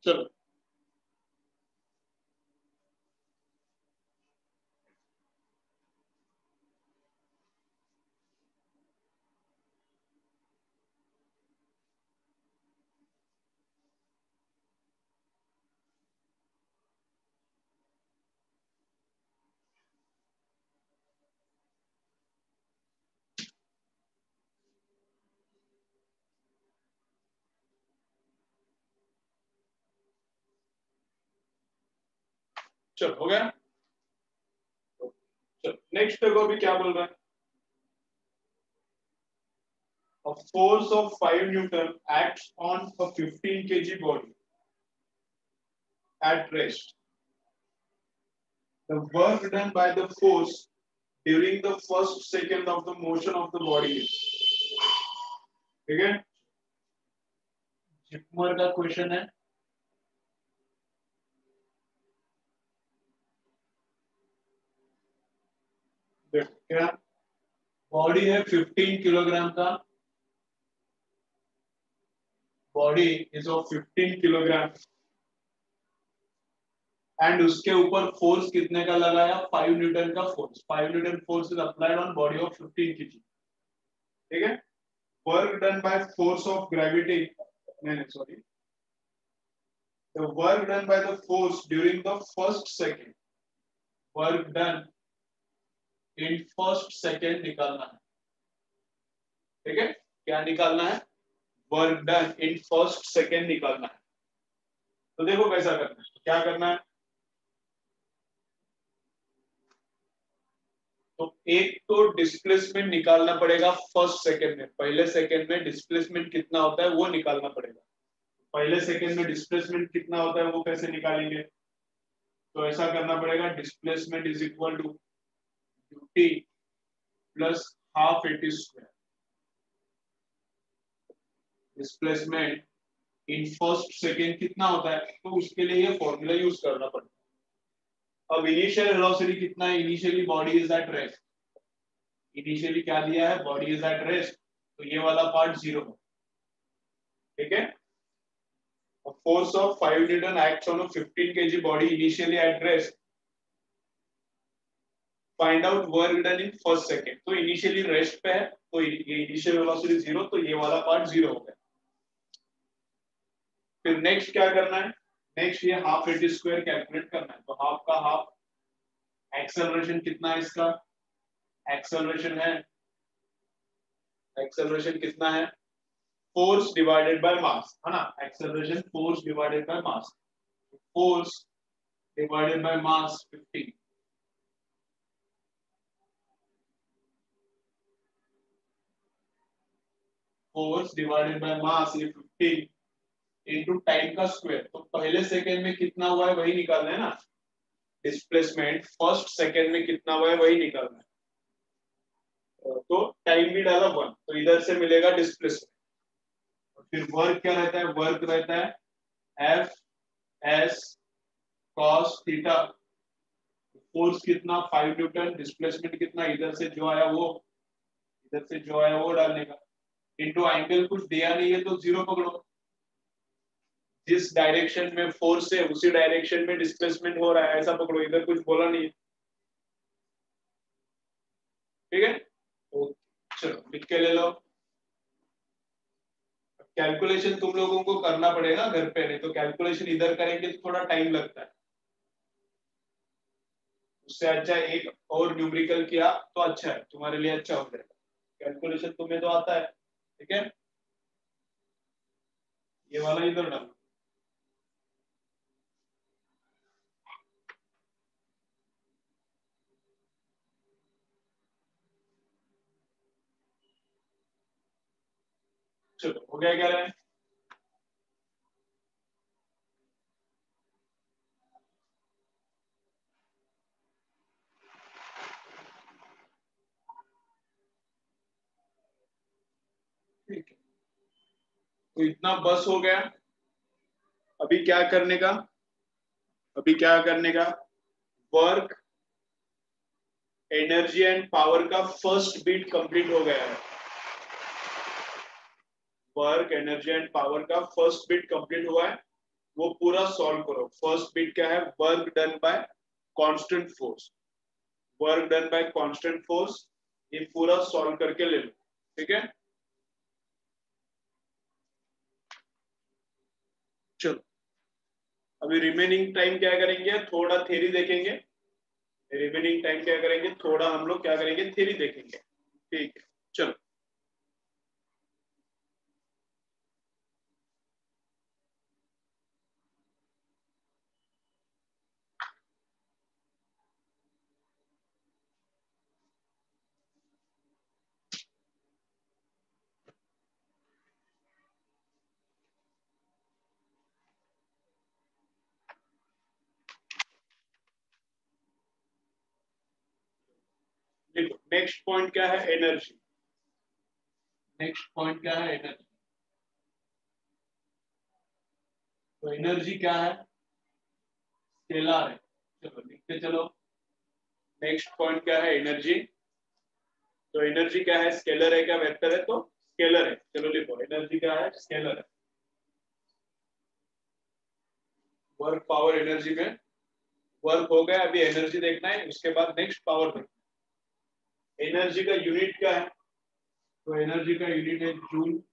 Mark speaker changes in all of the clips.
Speaker 1: चलो चलो हो गया। चलो नेक्स्ट देखो अभी क्या बोल रहा है। A force of 5 Newton acts on a 15 kg body at rest. The work done by the force during the first second of the motion of the body is, ठीक है। जिपमर का क्वेश्चन है। क्या बॉडी है 15 किलोग्राम का, body is of 15 kilogram and उसके ऊपर force कितने का लगाया, 5 न्यूटन का force. 5 newton force is applied on body of 15 KG, ठीक है। Work done by force of gravity, नहीं sorry, the work done by the force during the first second, work done in first second निकालना है, ठीक है। क्या निकालना है, work done in first second निकालना है। तो देखो कैसा करना है, क्या करना है। तो एक तो डिस्प्लेसमेंट निकालना पड़ेगा फर्स्ट सेकंड में, पहले सेकंड में डिस्प्लेसमेंट कितना होता है वो निकालना पड़ेगा। पहले सेकंड में डिस्प्लेसमेंट कितना होता है वो कैसे निकालेंगे, तो ऐसा करना पड़ेगा, displacement is equal to duty plus half AT square. Displacement in first second कितना होता है, तो उसके लिए ये फॉर्मूला यूज करना पड़ता है। अब इनिशियल वेलोसिटी कितना है, initially body is at rest, initially क्या दिया है, बॉडी इज एट रेस्ट, तो ये वाला पार्ट जीरो है, ठीक है। A force of 5 Newton acts on a 15 kg body initially at rest. Find out work done in first second. तो initially rest पे है, तो ये initial velocity जीरो, तो ये वाला पार्ट जीरो हो गया। फिर नेक्स्ट क्या करना है, नेक्स्ट ये हाफ एटी स्क्वायर कैलकुलेट करना है। तो हाफ का हाफ, एक्सेलरेशन कितना है इसका, एक्सेलरेशन है, एक्सेलरेशन कितना है, फोर्स डिवाइडेड बाय मास, है ना। Acceleration force divided by mass, force divided by mass 15, force divided by mass ये 15 इनटू टाइम का स्क्वायर। तो पहले सेकंड में कितना हुआ है वही निकालना है ना, डिस्प्लेसमेंट फर्स्ट सेकंड में कितना हुआ है वही निकालना है। तो टाइम भी डाला 1, तो इधर से मिलेगा डिस्प्लेसमेंट। फिर वर्क क्या रहता है, वर्क रहता है F S cos theta. Force कितना 5 न्यूटन, डिस्प्लेसमेंट कितना, इधर से जो आया वो, इधर से जो आया वो डालने का, इनटू एंगल कुछ दिया नहीं है तो जीरो पकड़ो। जिस डायरेक्शन में फोर्स है उसी डायरेक्शन में डिस्प्लेसमेंट हो रहा है, ऐसा पकड़ो, इधर कुछ बोला नहीं है, ठीक है। तो चलो लिख के ले लो। कैलकुलेशन तुम लोगों को करना पड़ेगा घर पे, नहीं तो कैलकुलेशन इधर करेंगे तो थोड़ा टाइम लगता है। उससे अच्छा एक और न्यूमेरिकल किया तो अच्छा है, तुम्हारे लिए अच्छा हो जाएगा। कैलकुलेशन तुम्हें तो आता है, ठीक है। ये वाला इधर डालो। चलो हो गया, क्या रहा है? ठीक है, तो इतना बस हो गया। अभी क्या करने का? अभी क्या करने का? वर्क, एनर्जी एंड पावर का फर्स्ट बीट कंप्लीट हो गया है। वर्क, एनर्जी एंड पावर का फर्स्ट बिट कंप्लीट हुआ है, वो पूरा सॉल्व करो। फर्स्ट बिट क्या है? Work done bye constant force. Work done bye constant force, ये पूरा सॉल्व करके ले लो। ठीक है, चलो अभी रिमेनिंग टाइम क्या करेंगे? थोड़ा थ्योरी देखेंगे। रिमेनिंग टाइम क्या करेंगे? थोड़ा हम लोग क्या करेंगे? थ्योरी देखेंगे। ठीक है, चलो। देखो नेक्स्ट पॉइंट क्या है? एनर्जी। नेक्स्ट पॉइंट क्या है? एनर्जी। तो एनर्जी क्या है? स्केलर है। चलो लिखते चलो। नेक्स्ट पॉइंट क्या है? एनर्जी। तो एनर्जी क्या है? स्केलर है क्या वेक्टर है? तो स्केलर है। चलो लिखो, एनर्जी क्या है? स्केलर है। वर्क, पावर, एनर्जी में वर्क हो गया, अभी एनर्जी देखना है, उसके बाद नेक्स्ट पावर देखना है। एनर्जी का यूनिट क्या है? तो एनर्जी का यूनिट है जूल।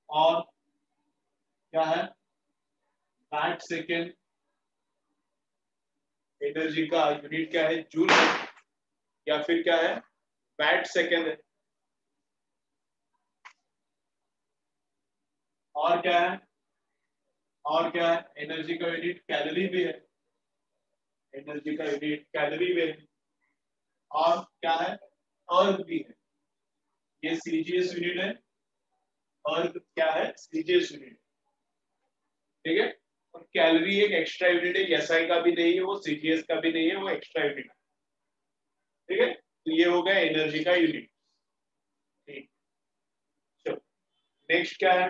Speaker 1: और क्या है? Watt second. एनर्जी का यूनिट क्या है? जूल है, या फिर क्या है? वैट सेकेंड है। और क्या है? और क्या है? एनर्जी का यूनिट कैलोरी भी है। एनर्जी का यूनिट कैलोरी भी है। और क्या है? अर्थ भी है। ये सीजीएस यूनिट है। अर्थ क्या है? CGS unit. ठीक है, और कैलोरी एक एक्स्ट्रा यूनिट है, एसआई का भी नहीं है, वो सीजीएस का भी नहीं है, वो एक्स्ट्रा यूनिट है। ठीक है, तो ये हो गया एनर्जी का यूनिट। ठीक, चलो नेक्स्ट क्या है?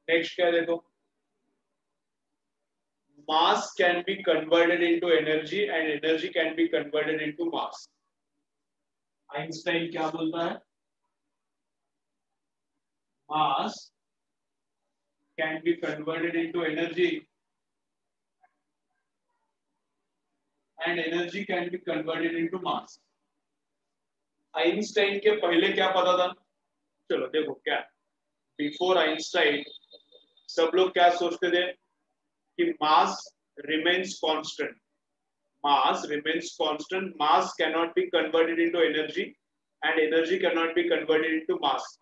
Speaker 1: नेक्स्ट क्या है देखो, mass can be converted into energy and energy can be converted into mass। Einstein क्या बोलता है? mass can be converted into energy and energy can be converted into mass। Einstein के पहले क्या पता था? चलो देखो क्या, बिफोर आइंस्टाइन सब लोग क्या सोचते थे कि mass remains constant. Mass remains constant, mass cannot be converted into energy and energy cannot be converted into mass.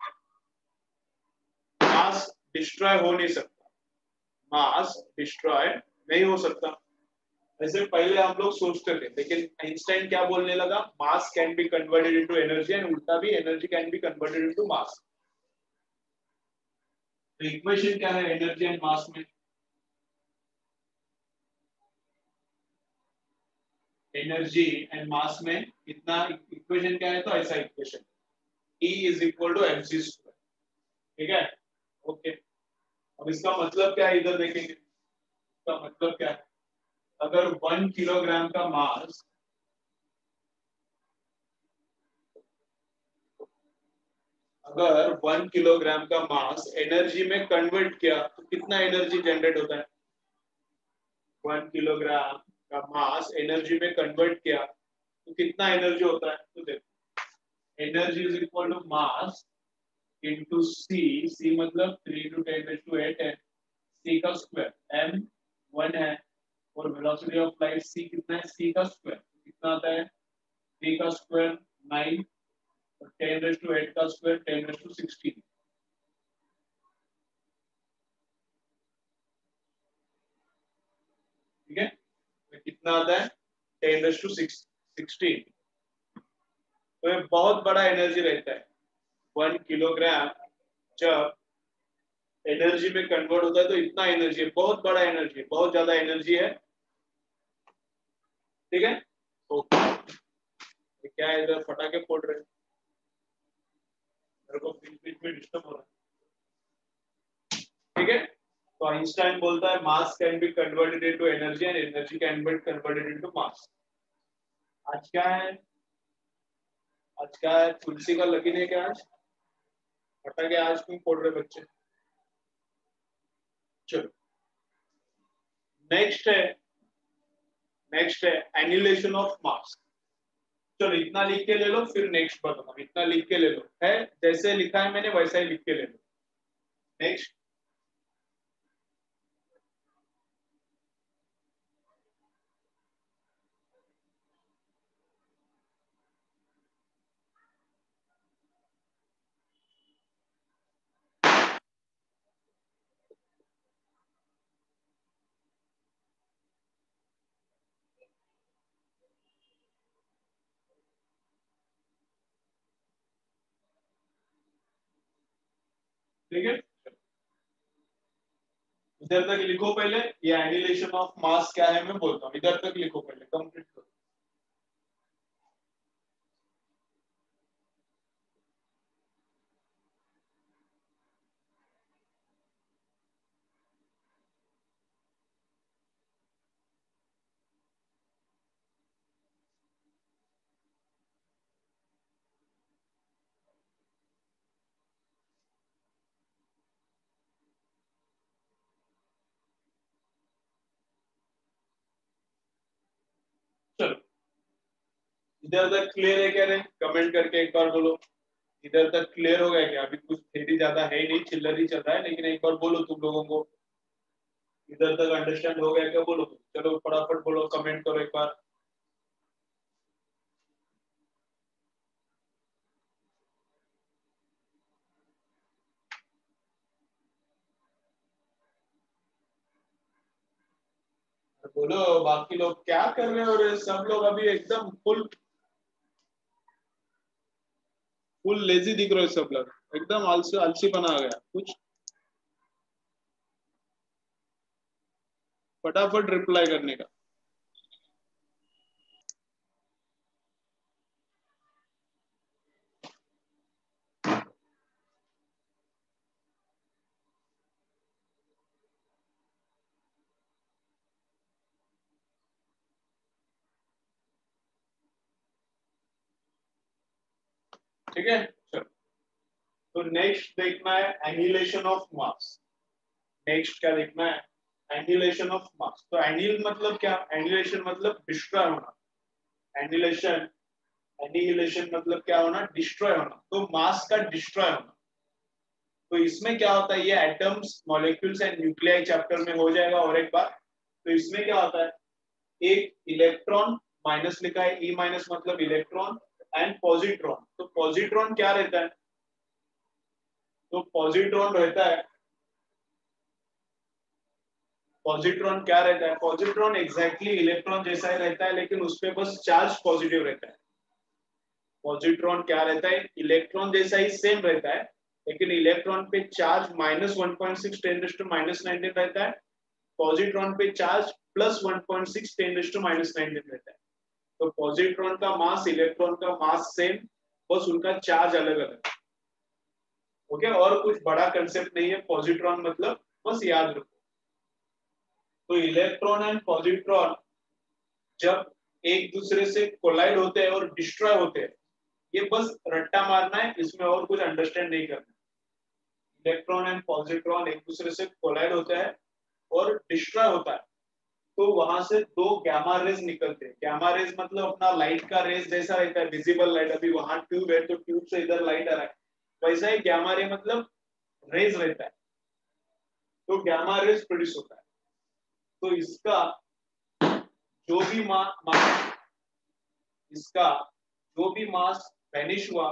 Speaker 1: Mass destroy हो नहीं सकता, मास डिस्ट्रॉय नहीं हो सकता, ऐसे पहले हम लोग सोचते थे। लेकिन आइंस्टाइन क्या बोलने लगा? मास can be converted into energy and उल्टा भी, energy can be converted into mass. तो इक्वेशन क्या है एनर्जी एंड मास में? एनर्जी एंड मास में कितना इक्वेशन क्या है? तो ऐसा equation, E is equal to mc square. ठीक है, ओके। अब इसका मतलब क्या है इधर देखेंगे। इसका मतलब क्या है? अगर 1 किलोग्राम का मास, अगर 1 किलोग्राम का मास एनर्जी में कन्वर्ट किया तो कितना एनर्जी जनरेट होता है? 1 किलोग्राम का मास एनर्जी में कन्वर्ट किया तो कितना एनर्जी होता है? तो देखो, energy is equal to mass into C. C मतलब 3 × 10⁸ है, सी का स्क्वायर। एम 1 है और वेलोसिटी ऑफ लाइट सी कितना है? सी का स्क्वायर कितना आता है? 3 का स्क्वायर 9 और 10⁸ का स्क्वायर 10⁻16। ठीक है, तो कितना आता है? 10⁻16। तो ये बहुत बड़ा एनर्जी रहता है। 1 किलोग्राम जब एनर्जी में कन्वर्ट होता है तो इतना एनर्जी है, बहुत बड़ा एनर्जी है, बहुत ज्यादा एनर्जी है। ठीक है, ओके। क्या है, इधर फटाके फोड़ रहे हैं, मेरे को बीच बीच में डिस्टर्ब हो रहा है। ठीक है, तो आइंस्टाइन बोलता है मास can be converted into energy and energy can be converted into mass. आज क्या है, आज क्या है, तुलसी का लगन है क्या आज? फटाके आज क्यों फोड़ रहे बच्चे? चलो नेक्स्ट है, नेक्स्ट है एनिहिलेशन ऑफ मास। चलो इतना लिख के ले लो, फिर नेक्स्ट बताऊंगा। इतना लिख के ले लो, है जैसे लिखा है मैंने वैसा ही लिख के ले लो। नेक्स्ट, ठीक है, इधर तक लिखो पहले। ये एनिहिलेशन ऑफ मास क्या है मैं बोलता हूँ, इधर तक लिखो पहले, कंप्लीट करो। चलो इधर तक क्लियर है क्या रे? कमेंट करके एक बार बोलो, इधर तक क्लियर हो गया क्या? अभी कुछ थ्योरी ज्यादा है ही नहीं, चिल्लर ही चल रहा है, लेकिन एक बार बोलो तुम लोगों को इधर तक अंडरस्टैंड हो गया क्या? बोलो, चलो फटाफट बोलो, कमेंट करो एक बार। बोलो बाकी लोग क्या कर रहे हो रे? सब लोग अभी एकदम फुल फुल लेजी दिख रहे हो सब लोग, एकदम आलसी आलसी बना गया कुछ। फटाफट रिप्लाई करने का। ठीक है, चलो तो नेक्स्ट देखना है एनिहिलेशन ऑफ मास। नेक्स्ट क्या देखना है? Annihilation of mass. तो एनिहिल मतलब क्या? एनिहिलेशन मतलब डिस्ट्रॉय होना। एनिहिलेशन, एनिहिलेशन मतलब क्या होना? डिस्ट्रॉय होना। तो मास का डिस्ट्रॉय होना। तो इसमें क्या होता है, ये atoms, molecules and nuclei chapter में हो जाएगा और एक बार। तो इसमें क्या होता है, एक इलेक्ट्रॉन, माइनस लिखा है, ई माइनस मतलब इलेक्ट्रॉन, एंड पॉजिट्रॉन। तो पॉजिट्रॉन क्या रहता है? तो पॉजिट्रॉन रहता है, पॉजिट्रॉन क्या रहता है? पॉजिट्रॉन एग्जैक्टली इलेक्ट्रॉन जैसा ही रहता है, लेकिन उस पे बस चार्ज पॉजिटिव रहता है। पॉजिट्रॉन क्या रहता है? इलेक्ट्रॉन जैसा ही सेम रहता है, लेकिन इलेक्ट्रॉन पे चार्ज -1.6 10⁻19 रहता है, पॉजिट्रॉन पे चार्ज +1.6 10⁻19 रहता है। तो पॉजिट्रॉन का मास, इलेक्ट्रॉन का मास सेम, बस उनका चार्ज अलग अलग। ओके, और कुछ बड़ा कंसेप्ट नहीं है पॉजिट्रॉन मतलब, बस याद रखो। तो इलेक्ट्रॉन एंड पॉजिट्रॉन जब एक दूसरे से कोलाइड होते हैं और डिस्ट्रॉय होते हैं, ये बस रट्टा मारना है, इसमें और कुछ अंडरस्टैंड नहीं करना। इलेक्ट्रॉन एंड पॉजिट्रॉन एक दूसरे से कोलाइड होता है और डिस्ट्रॉय होता है, तो वहां से दो गैमा रेज निकलते हैं। गैमा रेज मतलब अपना लाइट का रेज जैसा रहता है, विजिबल लाइट। अभी वहां ट्यूब है तो ट्यूब से इधर लाइट आ रहा है, वैसा ही गैमा रे मतलब रेज रहता है, तो गैमा रेज प्रोड्यूस होता है। तो इसका जो भी इसका जो भी मास वैनिश हुआ,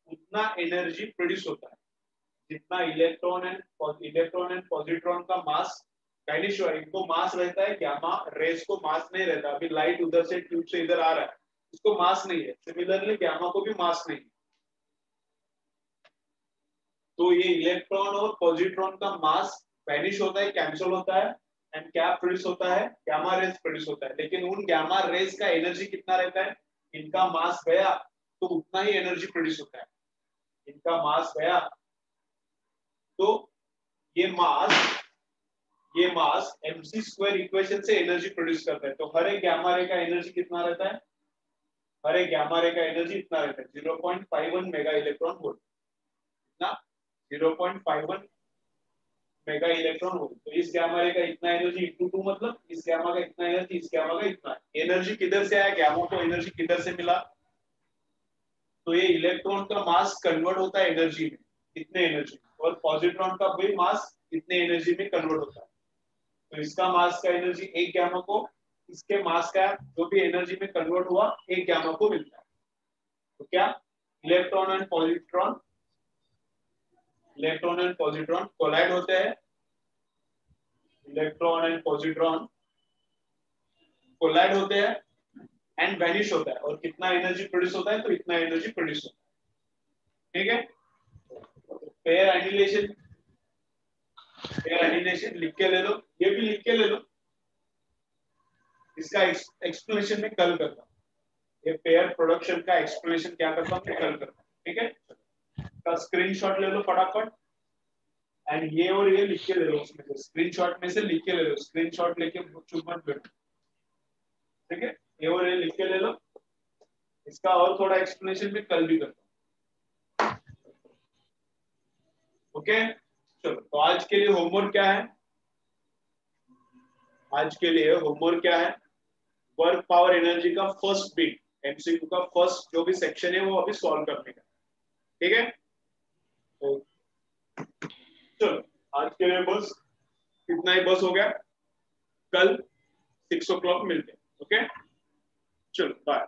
Speaker 1: उतना एनर्जी प्रोड्यूस होता है। जितना इलेक्ट्रॉन एंड पॉजिट्रॉन का मास वैनिश हुआ, इनको मास रहता है, गामा रेस को मास नहीं रहता। अभी लाइट उधर से ट्यूब से इधर आ रहा है, इसको मास नहीं है, सिमिलरली गामा को भी मास नहीं है। तो ये इलेक्ट्रॉन और पॉजिट्रॉन का मास वैनिश होता है, कैंसिल होता है, एंड क्या प्रोड्यूस होता है, गामा रेज प्रोड्यूस होता है। लेकिन उन गामा रेज का एनर्जी कितना रहता है, इनका मास गया तो उतना ही एनर्जी प्रोड्यूस होता है। इनका मास गया तो ये मास mc² इक्वेशन से एनर्जी प्रोड्यूस करता है। तो हर एक गामा रे का एनर्जी कितना रहता है, हर एक गामा रे का एनर्जी इतना रहता है 0.51 मेगा इलेक्ट्रॉन वोल्ट ना, 0.51 मेगा इलेक्ट्रॉन वोल्ट। तो इस गामा रे का इतना एनर्जी इंटू 2 मतलब इस गामा का इतना एनर्जी, इस गामा का इतना। एनर्जी किधर से आया, गामा को एनर्जी किधर से मिला, तो ये इलेक्ट्रॉन का मास कन्वर्ट होता है एनर्जी में, इतने एनर्जी, और पॉजिट्रॉन का भी मास इतने एनर्जी में कन्वर्ट होता है। तो इसका मास का एनर्जी एक गामा को, इसके मास का जो भी एनर्जी में कन्वर्ट हुआ एक गामा को मिलता है। तो क्या इलेक्ट्रॉन एंड पॉजिट्रॉन कोलाइड होते हैं, इलेक्ट्रॉन एंड पॉजिट्रॉन कोलाइड होते हैं एंड वैनिश होता है, और कितना एनर्जी प्रोड्यूस होता है, तो इतना एनर्जी प्रोड्यूस होता है। ठीक है, पेयर एनिलेशन लिख के ले लो, ये भी लिख के ले लो, इसका एक्सप्लेनेशन में कल करता हूं। ये पेयर प्रोडक्शन का एक्सप्लेनेशन क्या करता हूं, कल करता हूं। ठीक है, का स्क्रीनशॉट ले लो फटाफट, एंड ये और ये लिख के ले लो, उसमें से स्क्रीनशॉट में से लिख के ले लो, स्क्रीनशॉट लेके चुप मत बैठो। ठीक है, ये और ये लिख के ले लो, इसका और थोड़ा एक्सप्लेनेशन में कल भी करता हूं। ओके, चलो तो आज के लिए होमवर्क क्या है, आज के लिए होमवर्क क्या है, वर्क पावर एनर्जी का फर्स्ट बिट, एमसीक्यू का फर्स्ट जो भी सेक्शन है वो अभी सॉल्व करने का। ठीक है, तो चलो आज के लिए बस इतना ही, बस हो गया। कल 6 o'clock मिलते हैं। ओके, चलो बाय।